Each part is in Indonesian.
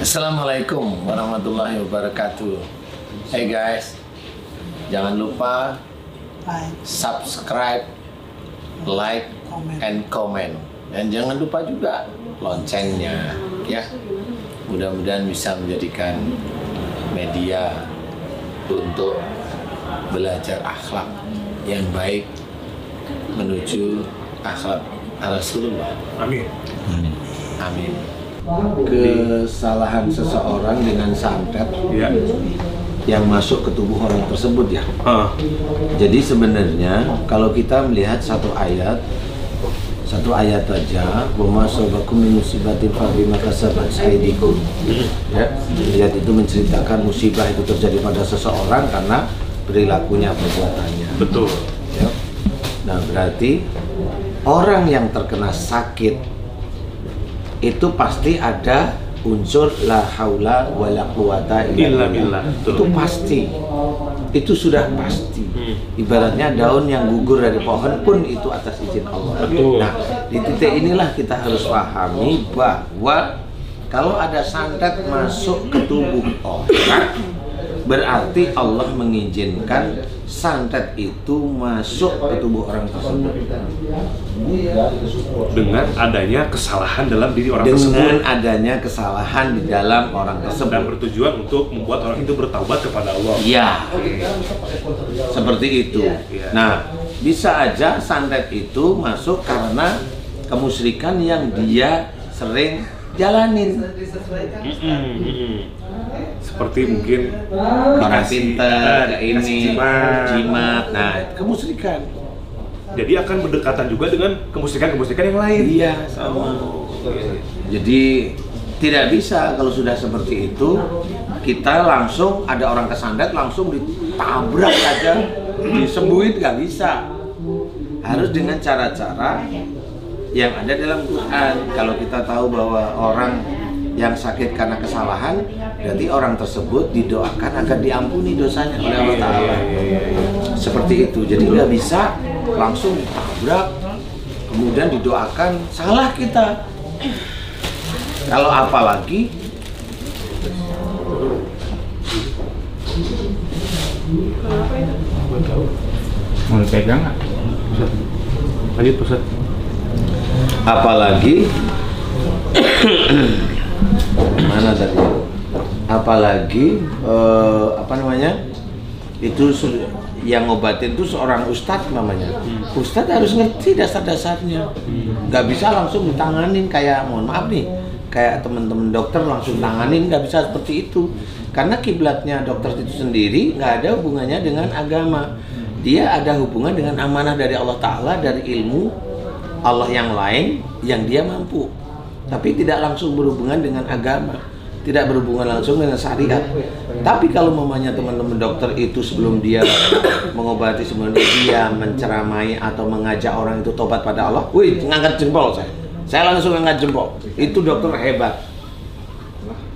Assalamualaikum warahmatullahi wabarakatuh. Hey guys, jangan lupa subscribe, like, and comment. Dan jangan lupa juga loncengnya, ya. Mudah-mudahan bisa menjadikan media untuk belajar akhlak yang baik menuju akhlak Rasulullah. Amin. Amin. Kesalahan seseorang dengan santet Ya. yang masuk ke tubuh orang tersebut, ya. Jadi sebenarnya kalau kita melihat satu ayat aja, "Wa sabakum min musibatin fa bima kasabat aydikum." Ya, ayat itu menceritakan musibah itu terjadi pada seseorang karena perilakunya, perbuatannya. Betul. Ya. Nah, berarti orang yang terkena sakit itu pasti ada unsur la haula wala quwata illa billah. Itu pasti. Itu sudah pasti. Ibaratnya daun yang gugur dari pohon pun itu atas izin Allah. Betul. Nah, di titik inilah kita harus pahami bahwa kalau ada santet masuk ke tubuh orang, berarti Allah mengizinkan santet itu masuk ke tubuh orang tersebut Dengan adanya kesalahan dalam diri orang tersebut. dengan adanya kesalahan di dalam orang Dan tersebut. bertujuan untuk membuat orang itu bertaubat kepada Allah. Ya, seperti itu. Iya. Nah, bisa aja santet itu masuk karena kemusyrikan yang dia sering jalanin. Seperti mungkin Orang pinter, ke ini, dikasih jimat. Nah, itu kemusyrikan. Jadi akan berdekatan juga dengan kemusyrikan yang lain. Iya, sama. Jadi tidak bisa kalau sudah seperti itu kita langsung ada orang kesantet langsung ditabrak aja, disembuhin, nggak bisa. Harus dengan cara-cara yang ada dalam Quran. Kalau kita tahu bahwa orang yang sakit karena kesalahan, berarti orang tersebut didoakan agar diampuni dosanya oleh Allah Ta'ala. Seperti itu. Jadi nggak bisa langsung ditabrak kemudian didoakan, salah kita. Kalau apalagi Mau dipegang nggak? Lanjut, Ustaz. apalagi mana tadi? Apalagi apa namanya? Itu yang ngobatin itu seorang ustadz namanya. Ustadz harus ngerti dasar-dasarnya. Nggak bisa langsung ditanganin kayak, mohon maaf nih, kayak teman-teman dokter langsung tanganin, nggak bisa seperti itu. Karena kiblatnya dokter itu sendiri nggak ada hubungannya dengan agama. Dia ada hubungan dengan amanah dari Allah Ta'ala, dari ilmu Allah yang lain yang dia mampu. Tapi tidak langsung berhubungan dengan agama, tidak berhubungan langsung dengan syariat. Tapi kalau mamanya teman-teman dokter itu sebelum dia mengobati, sebelum dia menceramai atau mengajak orang itu tobat pada Allah, wih, ngangkat jempol saya langsung ngangkat jempol. Itu dokter hebat.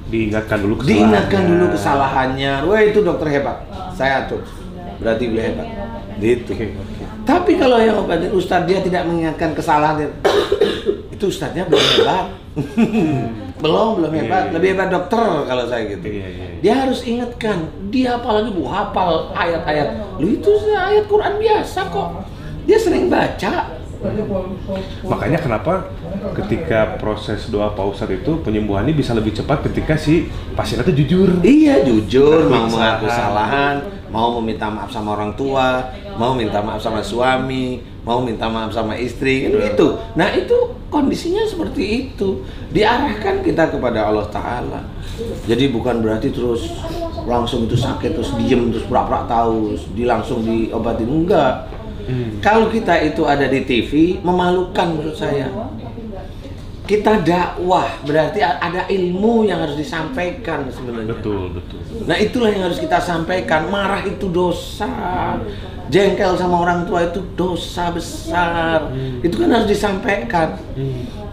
Diingatkan dulu kesalahannya. Diingatkan dulu kesalahannya. Wah, itu dokter hebat. Saya tuh berarti dia hebat. Gitu. Tapi kalau yang obatin ustadz dia tidak mengingatkan kesalahan, itu ustadznya belum hebat. belum hebat. Lebih hebat dokter kalau saya gitu. Dia harus ingatkan. Dia apalagi hafal ayat-ayat. Lu itu ayat Quran biasa kok. Dia sering baca. Makanya kenapa ketika proses doa Pak Ustadz itu penyembuhannya bisa lebih cepat ketika si pasien itu jujur. Iya, jujur, mau mengaku kesalahan, mau meminta maaf sama orang tua, mau minta maaf sama suami, mau minta maaf sama istri, kan itu. Nah, itu kondisinya seperti itu. Diarahkan kita kepada Allah Ta'ala. Jadi bukan berarti terus langsung itu sakit, terus diem, terus pura-pura tahu, langsung diobatin, enggak. Kalau kita itu ada di TV, memalukan menurut saya. Kita dakwah, berarti ada ilmu yang harus disampaikan sebenarnya. Betul. Nah, itulah yang harus kita sampaikan. Marah itu dosa. Jengkel sama orang tua itu dosa besar. Itu kan harus disampaikan.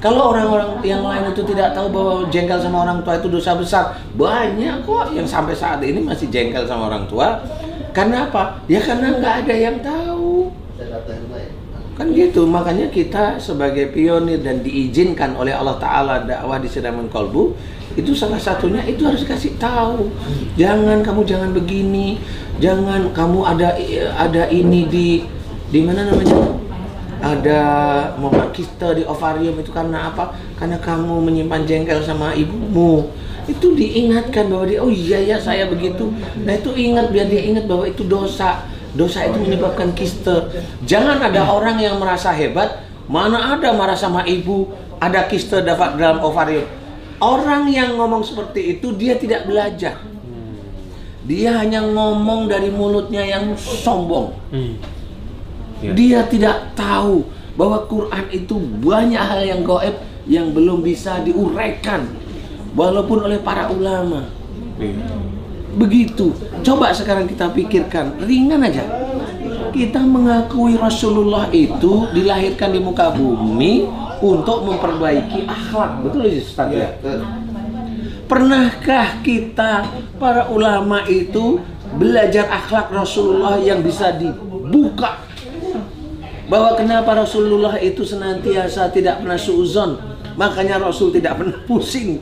Kalau orang-orang yang lain itu tidak tahu bahwa jengkel sama orang tua itu dosa besar, banyak kok yang sampai saat ini masih jengkel sama orang tua. Karena apa? Ya karena nggak ada yang tahu. Kan gitu, makanya kita sebagai pionir dan diizinkan oleh Allah Ta'ala dakwah di Sedaman Kolbu, Itu salah satunya, itu harus kasih tahu. Kamu jangan begini, jangan kamu ada ini di mana namanya? Ada kista di ovarium itu karena apa? Karena kamu menyimpan jengkel sama ibumu. Itu diingatkan bahwa dia, oh iya ya saya begitu. Nah itu biar dia ingat bahwa itu dosa. Dosa itu menyebabkan kista. Jangan ada orang yang merasa hebat, mana ada marah sama ibu, ada kista dalam ovarium. Orang yang ngomong seperti itu dia tidak belajar. Dia hanya ngomong dari mulutnya yang sombong. Dia tidak tahu bahwa Quran itu banyak hal yang gaib yang belum bisa diuraikan walaupun oleh para ulama. Begitu. Coba sekarang kita pikirkan, ringan aja. Kita mengakui Rasulullah itu dilahirkan di muka bumi untuk memperbaiki akhlak. Betul ya Ustaz ya? Pernahkah kita para ulama itu belajar akhlak Rasulullah yang bisa dibuka? Bahwa kenapa Rasulullah itu senantiasa tidak pernah suuzon, makanya Rasul tidak pernah pusing.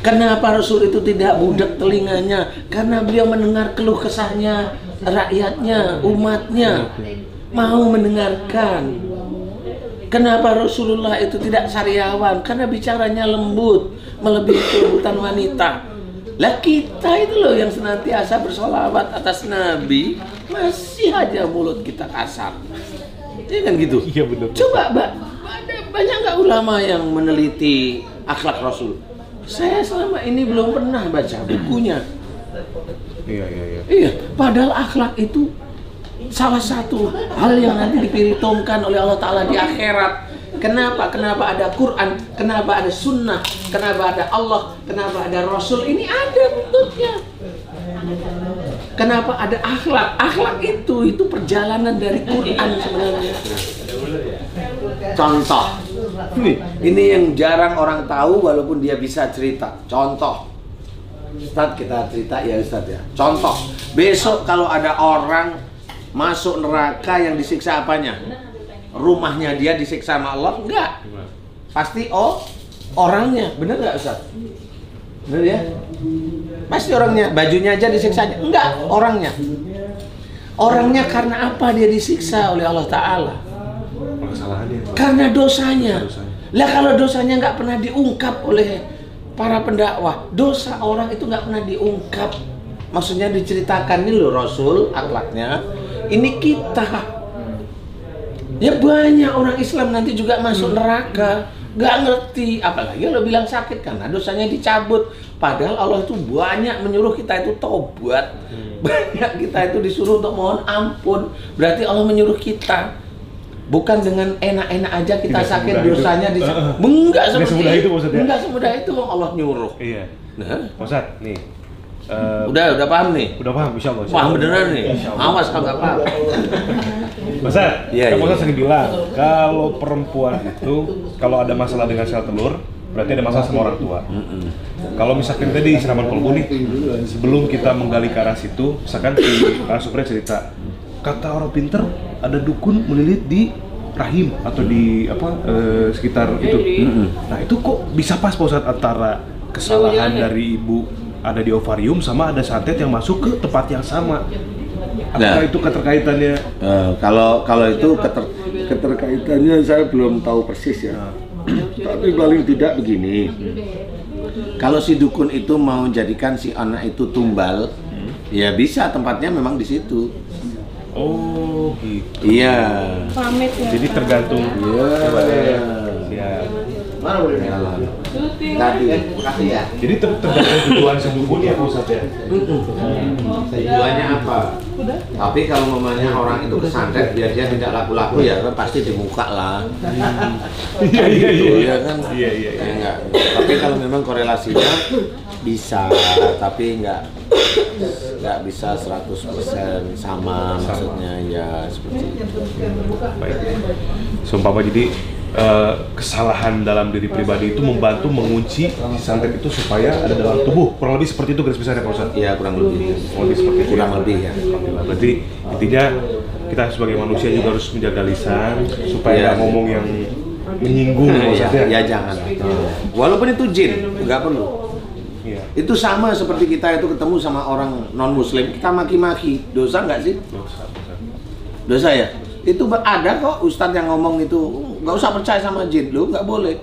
Kenapa Rasul itu tidak budak telinganya? Karena beliau mendengar keluh kesahnya rakyatnya, umatnya, mau mendengarkan. Kenapa Rasulullah itu tidak sariawan? Karena bicaranya lembut, melebihi kelembutan wanita. Lah kita itu loh yang senantiasa bersolawat atas Nabi, masih aja mulut kita kasar. Iya kan gitu? Iya benar. Coba banyak nggak ulama yang meneliti akhlak Rasul? Saya selama ini belum pernah baca bukunya. Iya, padahal akhlak itu salah satu hal yang nanti diperhitungkan oleh Allah Ta'ala di akhirat. Kenapa? Kenapa ada Quran? Kenapa ada sunnah? Kenapa ada Allah? Kenapa ada Rasul? Ini ada bentuknya. Kenapa ada akhlak? Akhlak itu perjalanan dari Quran sebenarnya. Contoh, ini yang jarang orang tahu walaupun dia bisa cerita. Contoh, Ustadz kita cerita ya Ustadz ya. Contoh, besok kalau ada orang masuk neraka yang disiksa apanya? Rumahnya dia disiksa sama Allah? Enggak. Pasti orangnya. Bener nggak Ustaz? Bener ya? Pasti orangnya. Bajunya aja disiksa? Enggak, orangnya. Orangnya karena apa dia disiksa oleh Allah Ta'ala? Karena dosanya. Lah kalau dosanya nggak pernah diungkap oleh para pendakwah, dosa orang itu nggak pernah diungkap. Maksudnya diceritakan ini loh Rasul akhlaknya. Ini kita. Ya banyak orang Islam nanti juga masuk neraka, nggak ngerti. Apalagi lo bilang sakit karena dosanya dicabut. Padahal Allah itu banyak menyuruh kita itu tobat. Banyak kita itu disuruh untuk mohon ampun. Berarti Allah menyuruh kita. Bukan dengan enak-enak aja kita tidak sakit dosanya dicabut. Enggak semudah itu maksudnya. Enggak semudah itu Allah nyuruh. Iya. Nah, Ustaz, nih. Udah paham nih? Udah paham, insyaallah. Paham beneran nih. Awas kalau nggak paham. Ustaz, kan Ustaz sering bilang kalau perempuan itu kalau ada masalah dengan sel telur, berarti ada masalah sama orang tua. Kalau misalkan tadi siraman kolbu nih, sebelum kita menggali ke arah situ, misalkan si Supra cerita, kata orang pinter ada dukun melilit di rahim atau di sekitar itu. Nah itu kok bisa pas Pak Ustaz antara kesalahan dari ibu ada di ovarium sama ada santet yang masuk ke tempat yang sama. Apakah itu keterkaitannya? Kalau itu keterkaitannya saya belum tahu persis ya. Tapi paling tidak begini. Kalau si dukun itu mau jadikan si anak itu tumbal, ya bisa tempatnya memang di situ. Oh gitu. Iya. Pamit ya. Jadi tergantung. Iya. Siap. Mana boleh jalan? Tadi, kasih ya. Jadi tergantung tujuan si dukun ya Pak Ustaz ya. Tujuannya apa? Tapi kalau mamanya orang itu kesantet biar dia tidak laku-laku ya kan pasti dibuka lah. Iya kan? Iya. Ya, enggak. Tapi kalau memang korelasinya bisa, tapi enggak bisa 100% sama maksudnya ya seperti itu. Baik. Sumpah jadi kesalahan dalam diri pribadi itu membantu mengunci si santet itu supaya ada dalam tubuh, kurang lebih seperti itu garis besarnya Pak Ustaz? Iya kurang lebih Seperti itu kurang lebih ya. Berarti intinya kita sebagai manusia juga harus menjaga lisan supaya ngomong yang menyinggung maksudnya. Ya jangan. Walaupun itu jin, nggak perlu. Iya. Itu sama seperti kita itu ketemu sama orang non muslim, kita maki-maki, dosa nggak sih? Dosa ya? Itu ada kok ustadz yang ngomong itu, nggak usah percaya sama jin, lo nggak boleh.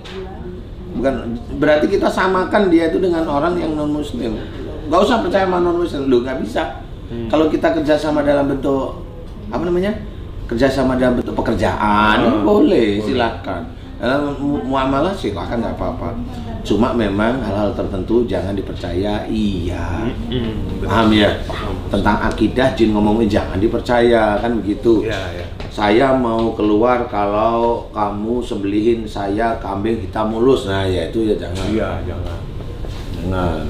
Bukan berarti kita samakan dia itu dengan orang yang non muslim. Nggak usah percaya sama non muslim, lo nggak bisa. Kalau kita kerjasama dalam bentuk apa namanya? Kerjasama dalam bentuk pekerjaan, boleh, silakan. Dalam muamalah silakan nggak apa-apa. Cuma memang hal-hal tertentu jangan dipercaya. Iya. Paham ya? Paham. Tentang akidah jin ngomongin jangan dipercaya kan begitu. Iya. Saya mau keluar kalau kamu sembelihin saya kambing hitam mulus. Nah, ya itu ya jangan. Iya, jangan. Jangan.